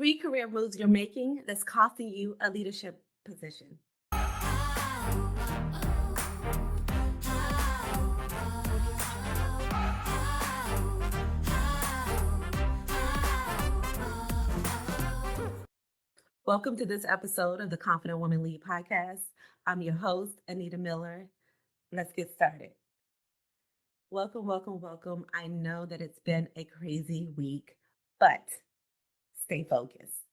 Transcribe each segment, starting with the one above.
Three career moves you're making that's costing you a leadership position. Welcome to this episode of the Confident Woman Lead podcast. I'm your host, Anita Miller. Let's get started. Welcome, welcome, welcome. I know that it's been a crazy week, but stay focused.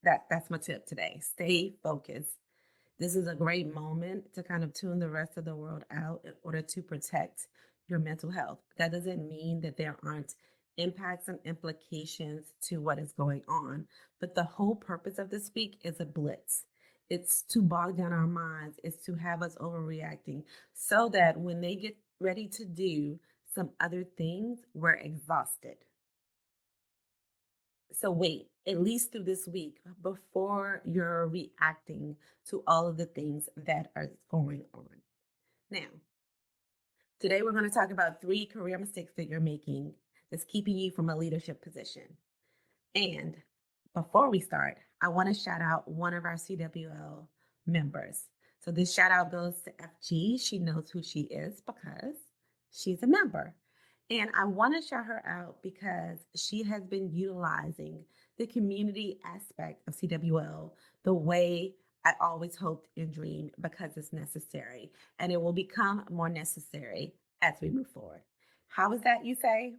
That's my tip today. Stay focused. This is a great moment to kind of tune the rest of the world out in order to protect your mental health. That doesn't mean that there aren't impacts and implications to what is going on, but the whole purpose of this week is a blitz. It's to bog down our minds, it's to have us overreacting so that when they get ready to do some other things, we're exhausted. So wait at least through this week before you're reacting to all of the things that are going on. Now, today we're going to talk about three career mistakes that you're making that's keeping you from a leadership position. And before we start, I want to shout out one of our CWL members. So this shout out goes to FG. She knows who she is because she's a member. And I want to shout her out because she has been utilizing the community aspect of CWL the way I always hoped and dreamed because it's necessary. And it will become more necessary as we move forward. How is that, you say?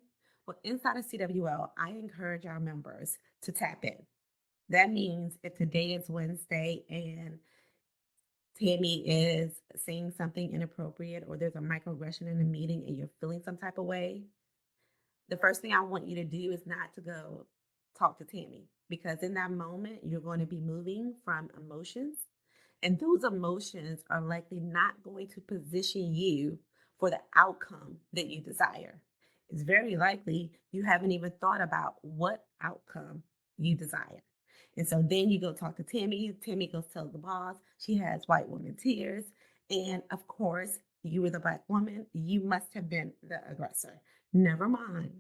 Well, inside of CWL, I encourage our members to tap in. That means if today is Wednesday and Tammy is saying something inappropriate or there's a microaggression in a meeting and you're feeling some type of way, the first thing I want you to do is not to go talk to Tammy because in that moment, you're going to be moving from emotions, and those emotions are likely not going to position you for the outcome that you desire. It's very likely you haven't even thought about what outcome you desire. And so then you go talk to Tammy. Tammy goes tell the boss. She has white woman tears. And of course, you were the Black woman. You must have been the aggressor. Never mind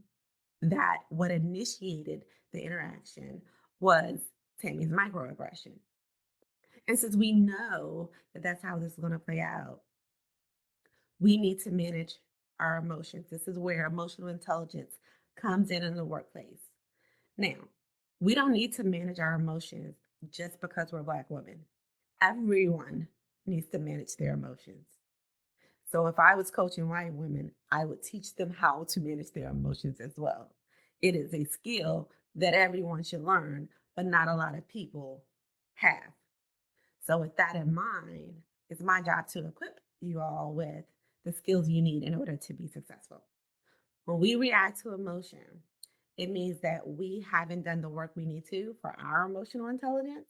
that what initiated the interaction was Tammy's microaggression. And since we know that that's how this is going to play out, we need to manage our emotions. This is where emotional intelligence comes in the workplace. Now, we don't need to manage our emotions just because we're Black women. Everyone needs to manage their emotions. So if I was coaching white women, I would teach them how to manage their emotions as well. It is a skill that everyone should learn, but not a lot of people have. So with that in mind, it's my job to equip you all with the skills you need in order to be successful. When we react to emotion, it means that we haven't done the work we need to for our emotional intelligence.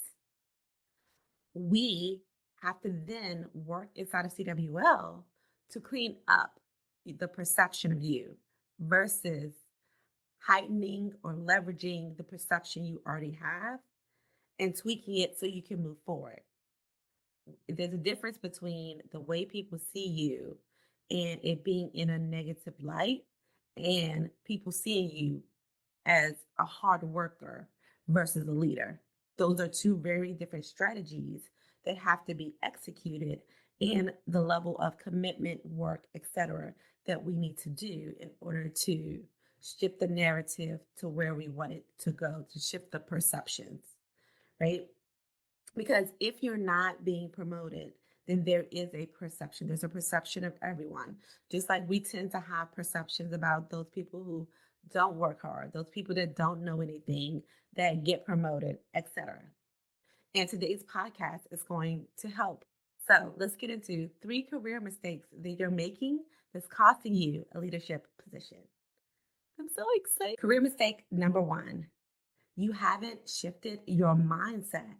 We have to then work inside of CWL to clean up the perception of you versus heightening or leveraging the perception you already have and tweaking it so you can move forward. There's a difference between the way people see you and it being in a negative light and people seeing you as a hard worker versus a leader. Those are two very different strategies that have to be executed and the level of commitment, work, etc., that we need to do in order to shift the narrative to where we want it to go, to shift the perceptions, right? Because if you're not being promoted, then there is a perception. There's a perception of everyone. Just like we tend to have perceptions about those people who don't work hard, those people that don't know anything, that get promoted, etc. And today's podcast is going to help. So let's get into three career mistakes that you're making that's costing you a leadership position. I'm so excited. Career mistake number one, you haven't shifted your mindset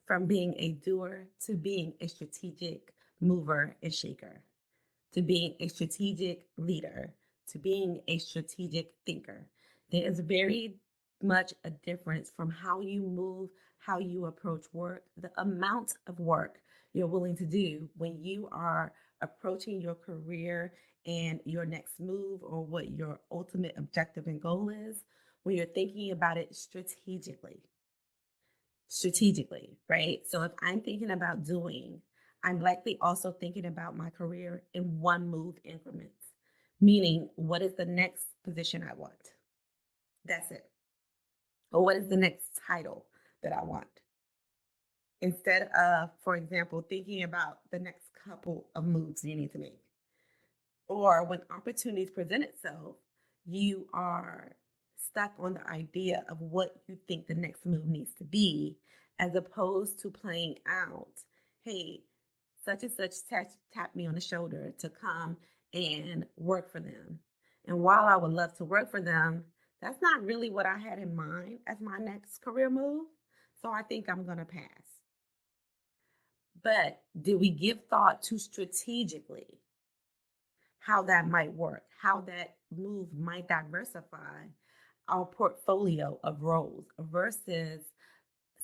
from being a doer to being a strategic mover and shaker, to being a strategic leader, to being a strategic thinker. There is very much a difference from how you move, how you approach work, the amount of work you're willing to do when you are approaching your career and your next move or what your ultimate objective and goal is, when you're thinking about it strategically. strategically, right? So if I'm thinking about doing, I'm likely also thinking about my career in one move increments, meaning what is the next position I want? That's it. Or what is the next title that I want? Instead of, for example, thinking about the next couple of moves you need to make. Or when opportunities present itself, you are stuck on the idea of what you think the next move needs to be, as opposed to playing out, hey, such and such tap me on the shoulder to come and work for them. And while I would love to work for them, that's not really what I had in mind as my next career move. So I think I'm going to pass. But did we give thought to strategically how that might work, how that move might diversify our portfolio of roles versus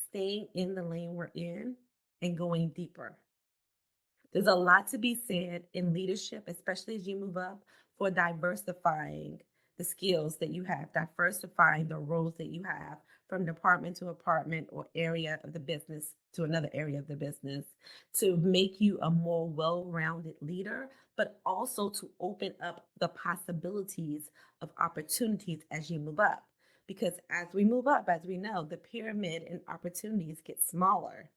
staying in the lane we're in and going deeper? There's a lot to be said in leadership, especially as you move up, for diversifying the skills that you have, diversifying the roles that you have from department to department or area of the business to another area of the business to make you a more well rounded leader, but also to open up the possibilities of opportunities as you move up. Because as we move up, as we know, the pyramid and opportunities get smaller.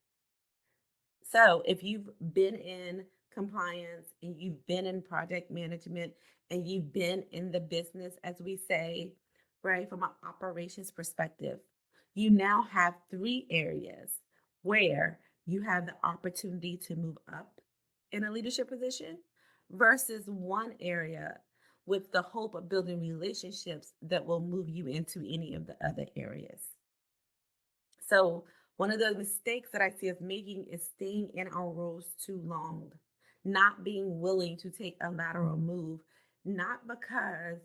So if you've been in compliance and you've been in project management and you've been in the business, as we say, right, from an operations perspective, you now have three areas where you have the opportunity to move up in a leadership position versus one area with the hope of building relationships that will move you into any of the other areas. So one of the mistakes that I see us making is staying in our roles too long, not being willing to take a lateral move, not because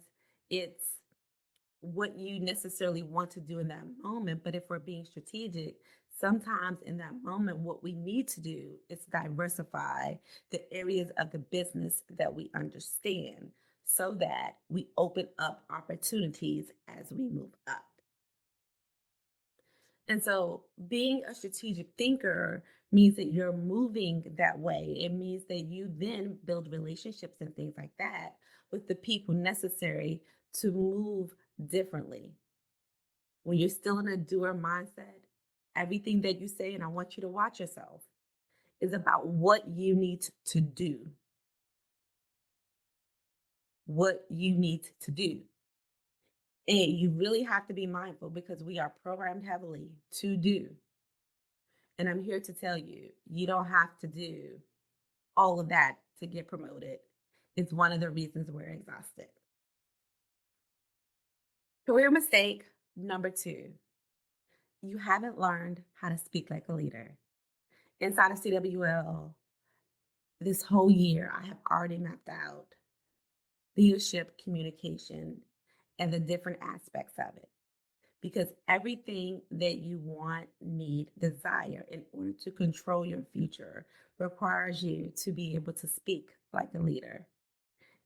it's what you necessarily want to do in that moment, but if we're being strategic, sometimes in that moment, what we need to do is diversify the areas of the business that we understand so that we open up opportunities as we move up. And so being a strategic thinker means that you're moving that way. It means that you then build relationships and things like that with the people necessary to move differently. When you're still in a doer mindset, everything that you say, and I want you to watch yourself, is about what you need to do. What you need to do. And you really have to be mindful because we are programmed heavily to do. And I'm here to tell you, you don't have to do all of that to get promoted. It's one of the reasons we're exhausted. Career mistake number two, you haven't learned how to speak like a leader. Inside of CWL, this whole year, I have already mapped out leadership communication and the different aspects of it. Because everything that you want, need, desire in order to control your future requires you to be able to speak like a leader.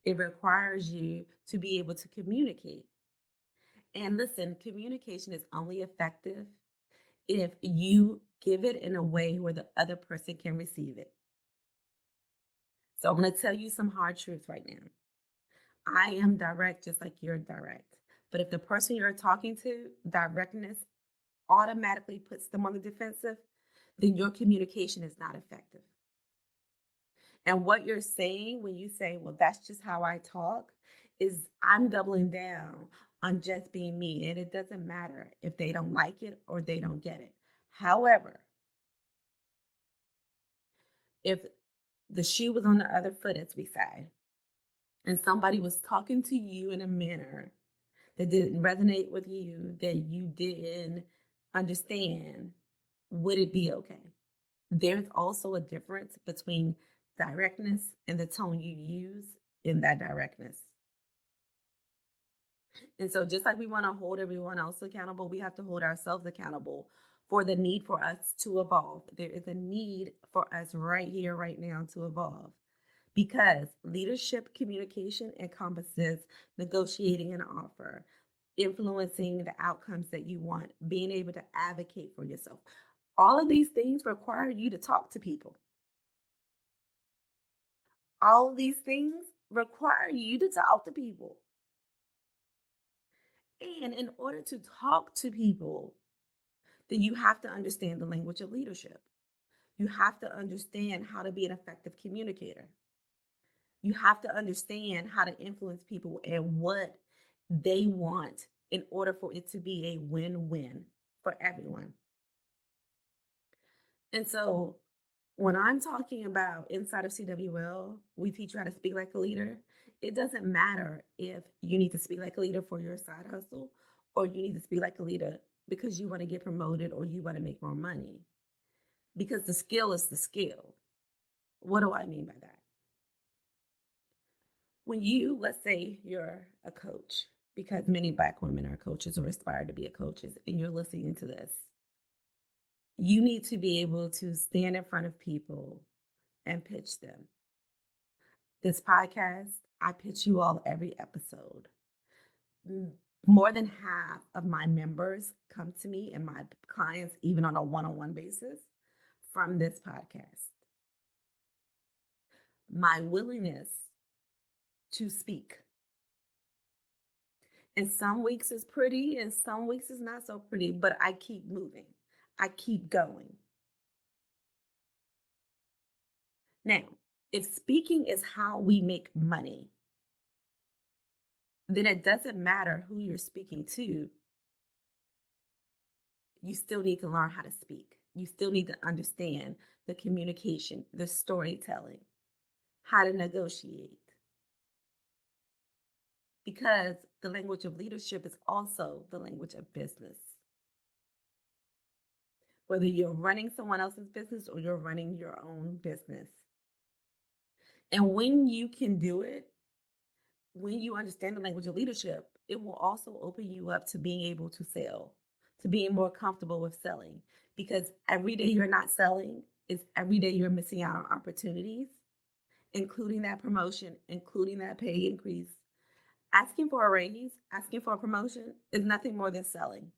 It requires you to be able to communicate. And listen, communication is only effective if you give it in a way where the other person can receive it. So I'm going to tell you some hard truths right now. I am direct just like you're direct. But if the person you're talking to, directness automatically puts them on the defensive, then your communication is not effective. And what you're saying when you say, well, that's just how I talk, is I'm doubling down on just being me. And it doesn't matter if they don't like it or they don't get it. However, if the shoe was on the other foot, as we say, and somebody was talking to you in a manner that didn't resonate with you, that you didn't understand, would it be okay? There's also a difference between directness and the tone you use in that directness. And so, just like we want to hold everyone else accountable, we have to hold ourselves accountable for the need for us to evolve. There is a need for us right here, right now to evolve because leadership communication encompasses negotiating an offer, influencing the outcomes that you want, being able to advocate for yourself. All of these things require you to talk to people. All of these things require you to talk to people. And in order to talk to people, then you have to understand the language of leadership. You have to understand how to be an effective communicator. You have to understand how to influence people and what they want in order for it to be a win win for everyone. And so when I'm talking about inside of CWL, we teach you how to speak like a leader. It doesn't matter if you need to speak like a leader for your side hustle or you need to speak like a leader because you want to get promoted or you want to make more money. Because the skill is the skill. What do I mean by that? When you, let's say you're a coach, because many Black women are coaches or aspire to be a coaches, and you're listening to this, you need to be able to stand in front of people and pitch them. This podcast, I pitch you all every episode. More than half of my members come to me and my clients, even on a one on one basis, from this podcast. My willingness to speak. And some weeks is pretty and some weeks is not so pretty, but I keep moving. I keep going. Now, if speaking is how we make money, then it doesn't matter who you're speaking to. You still need to learn how to speak. You still need to understand the communication, the storytelling, how to negotiate. Because the language of leadership is also the language of business. Whether you're running someone else's business or you're running your own business. And when you can do it, when you understand the language of leadership, it will also open you up to being able to sell, to being more comfortable with selling. Because every day you're not selling is every day you're missing out on opportunities, including that promotion, including that pay increase. Asking for a raise, asking for a promotion is nothing more than selling.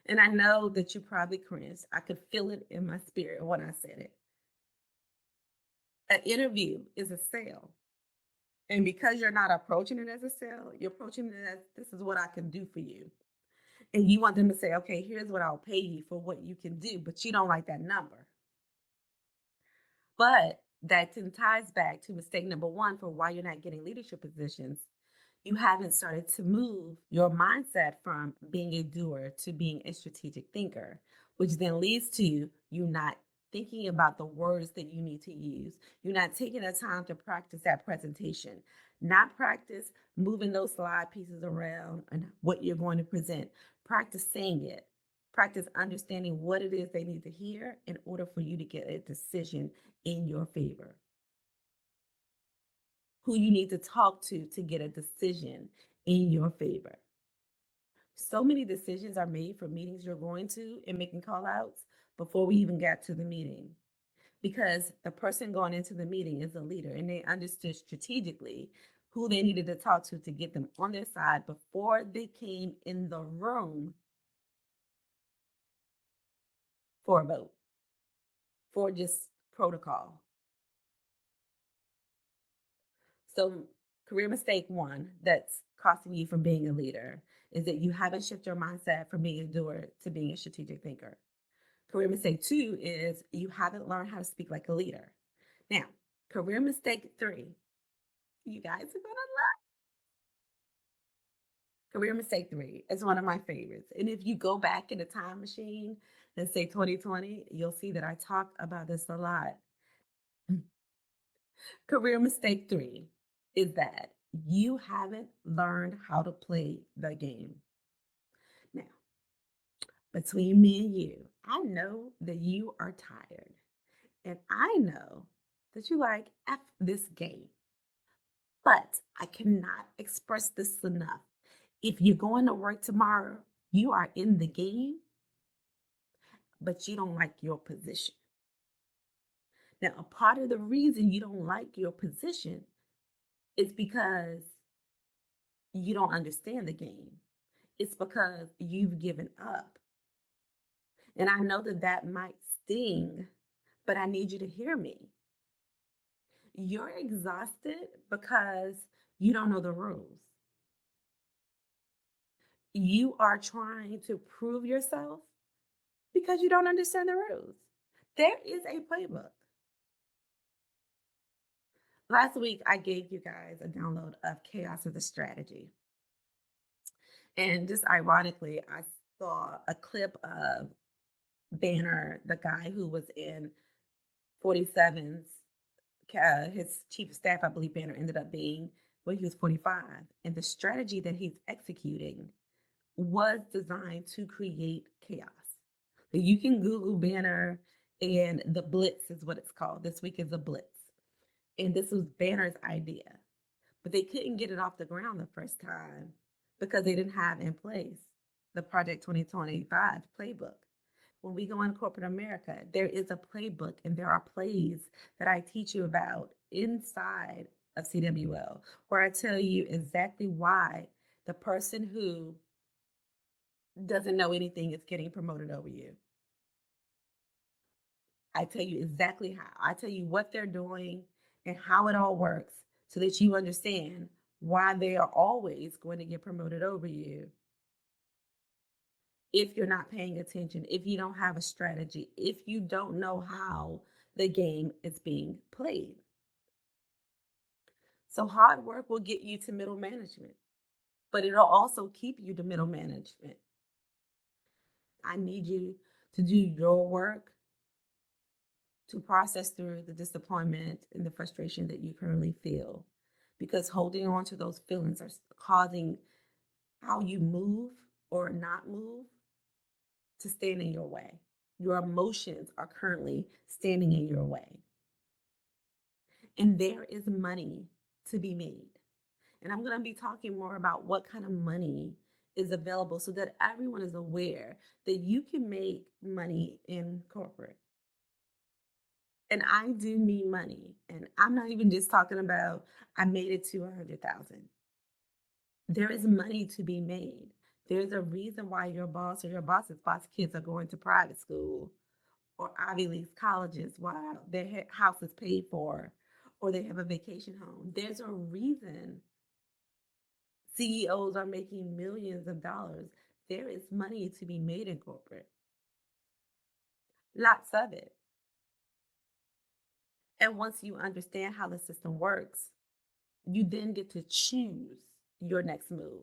And I know that you probably cringed. I could feel it in my spirit when I said it. An interview is a sale. And because you're not approaching it as a sale, you're approaching it as this is what I can do for you. And you want them to say, okay, here's what I'll pay you for what you can do, but you don't like that number. But that ties back to mistake number one for why you're not getting leadership positions. You haven't started to move your mindset from being a doer to being a strategic thinker, which then leads to you not thinking about the words that you need to use. You're not taking the time to practice that presentation, not practice moving those slide pieces around and what you're going to present. Practice saying it. Practice understanding what it is they need to hear in order for you to get a decision in your favor. Who you need to talk to get a decision in your favor. So many decisions are made for meetings you're going to and making call outs before we even got to the meeting. Because the person going into the meeting is a leader and they understood strategically who they needed to talk to get them on their side before they came in the room for a vote, for just protocol. So, career mistake one that's costing you from being a leader is that you haven't shifted your mindset from being a doer to being a strategic thinker. Career mistake two is you haven't learned how to speak like a leader. Now, career mistake three, you guys are gonna love. Career mistake three is one of my favorites. And if you go back in the time machine and say 2020, you'll see that I talk about this a lot. Career mistake three is that you haven't learned how to play the game. Now, between me and you, I know that you are tired. And I know that you like F this game. But I cannot express this enough. If you're going to work tomorrow, you are in the game, but you don't like your position. Now, a part of the reason you don't like your position is because you don't understand the game. It's because you've given up. And I know that that might sting, but I need you to hear me. You're exhausted because you don't know the rules. You are trying to prove yourself because you don't understand the rules. There is a playbook. Last week, I gave you guys a download of Chaos of the Strategy. And just ironically, I saw a clip of Banner, the guy who was in 47's, his chief of staff, I believe Banner ended up being when he was 45. And the strategy that he's executing was designed to create chaos. You can Google Banner, and the Blitz is what it's called. This week is a Blitz. And this was Banner's idea. But they couldn't get it off the ground the first time because they didn't have in place the Project 2025 playbook. When we go in corporate America, there is a playbook and there are plays that I teach you about inside of CWL where I tell you exactly why the person who doesn't know anything is getting promoted over you. I tell you exactly how. I tell you what they're doing and how it all works so that you understand why they are always going to get promoted over you if you're not paying attention, if you don't have a strategy, if you don't know how the game is being played. So hard work will get you to middle management, but it'll also keep you to middle management. I need you to do your work to process through the disappointment and the frustration that you currently feel. Because holding on to those feelings are causing how you move or not move to stand in your way. Your emotions are currently standing in your way. And there is money to be made. And I'm going to be talking more about what kind of money is available so that everyone is aware that you can make money in corporate. And I do mean money. And I'm not even just talking about I made it to 100,000. There is money to be made. There's a reason why your boss or your boss's boss kids are going to private school or Ivy League colleges while their house is paid for or they have a vacation home. There's a reason CEOs are making millions of dollars. There is money to be made in corporate, lots of it. And once you understand how the system works, you then get to choose your next move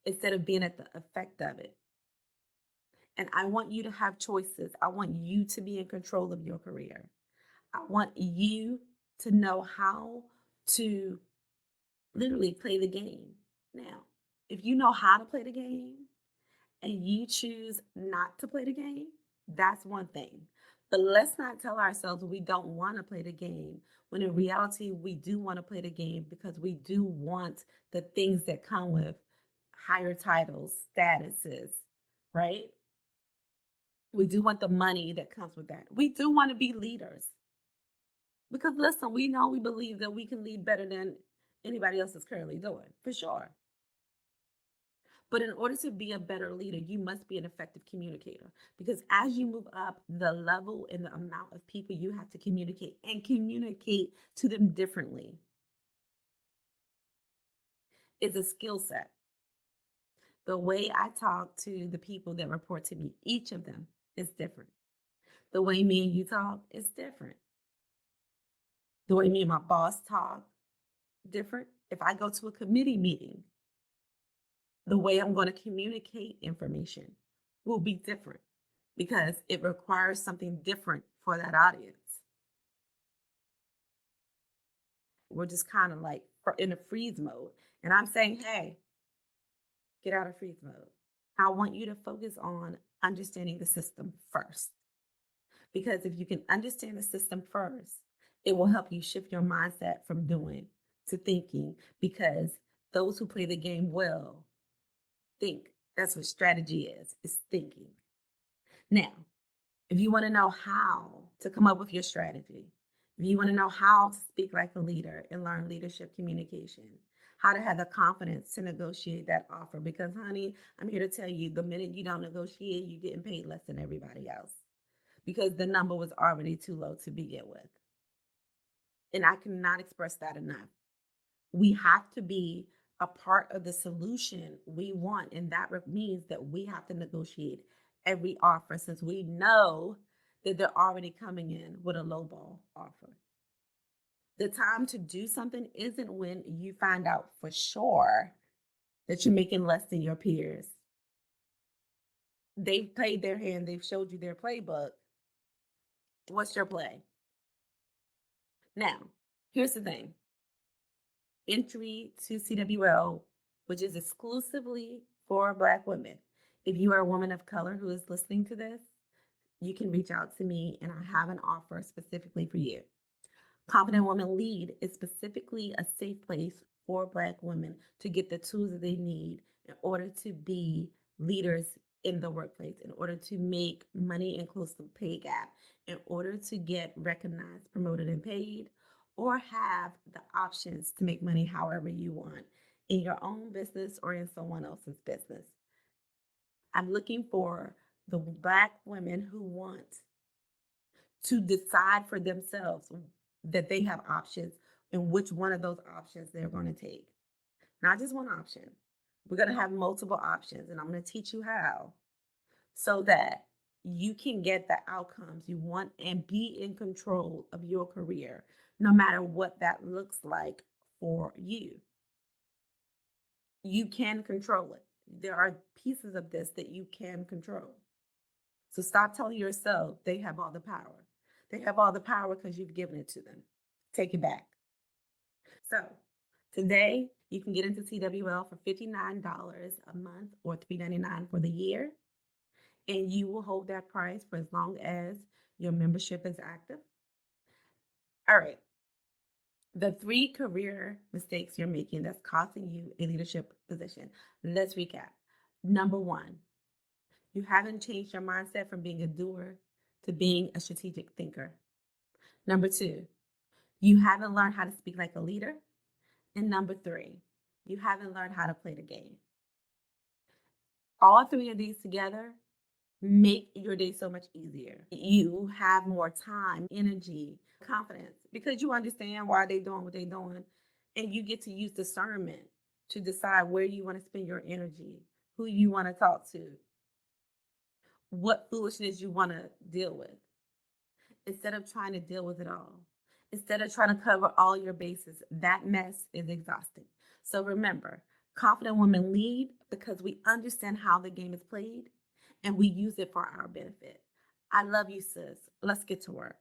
instead of being at the effect of it. And I want you to have choices. I want you to be in control of your career. I want you to know how to literally play the game. Now, if you know how to play the game and you choose not to play the game, that's one thing. But let's not tell ourselves we don't want to play the game when in reality we do want to play the game because we do want the things that come with higher titles, statuses, right? We do want the money that comes with that. We do want to be leaders because listen, we know we believe that we can lead better than anybody else is currently doing, for sure. But in order to be a better leader, you must be an effective communicator because as you move up the level and the amount of people you have to communicate and communicate to them differently is a skill set. The way I talk to the people that report to me, each of them is different. The way me and you talk is different. The way me and my boss talk, different. If I go to a committee meeting, the way I'm going to communicate information will be different because it requires something different for that audience. We're just kind of like in a freeze mode. And I'm saying, hey, get out of freeze mode. I want you to focus on understanding the system first. Because if you can understand the system first, it will help you shift your mindset from doing to thinking. Because those who play the game well think. That's what strategy is thinking. Now, if you want to know how to come up with your strategy, if you want to know how to speak like a leader and learn leadership communication, how to have the confidence to negotiate that offer. Because, honey, I'm here to tell you the minute you don't negotiate, you're getting paid less than everybody else because the number was already too low to begin with. And I cannot express that enough. We have to be a part of the solution we want. And that means that we have to negotiate every offer since we know that they're already coming in with a lowball offer. The time to do something isn't when you find out for sure that you're making less than your peers. They've played their hand, they've showed you their playbook. What's your play? Now, here's the thing: entry to CWL, which is exclusively for Black women. If you are a woman of color who is listening to this, you can reach out to me and I have an offer specifically for you. Confident Woman Lead is specifically a safe place for Black women to get the tools that they need in order to be leaders in the workplace, in order to make money and close the pay gap, in order to get recognized, promoted, and paid, or have the options to make money however you want in your own business or in someone else's business. I'm looking for the Black women who want to decide for themselves that they have options and which one of those options they're going to take. Not just one option. We're going to have multiple options, and I'm going to teach you how so that you can get the outcomes you want and be in control of your career, no matter what that looks like for you. You can control it. There are pieces of this that you can control. So stop telling yourself they have all the power. They have all the power because you've given it to them. Take it back. So today you can get into CWL for $59 a month or $3.99 for the year. And you will hold that price for as long as your membership is active. All right. The three career mistakes you're making that's costing you a leadership position. Let's recap. Number one, you haven't changed your mindset from being a doer to being a strategic thinker. Number two, you haven't learned how to speak like a leader. And number three, you haven't learned how to play the game. All three of these together make your day so much easier. You have more time, energy, confidence because you understand why they're doing what they're doing. And you get to use discernment to decide where you want to spend your energy, who you want to talk to, what foolishness you want to deal with, instead of trying to deal with it all. Instead of trying to cover all your bases, that mess is exhausting. So remember, confident women lead because we understand how the game is played and we use it for our benefit. I love you, sis. Let's get to work.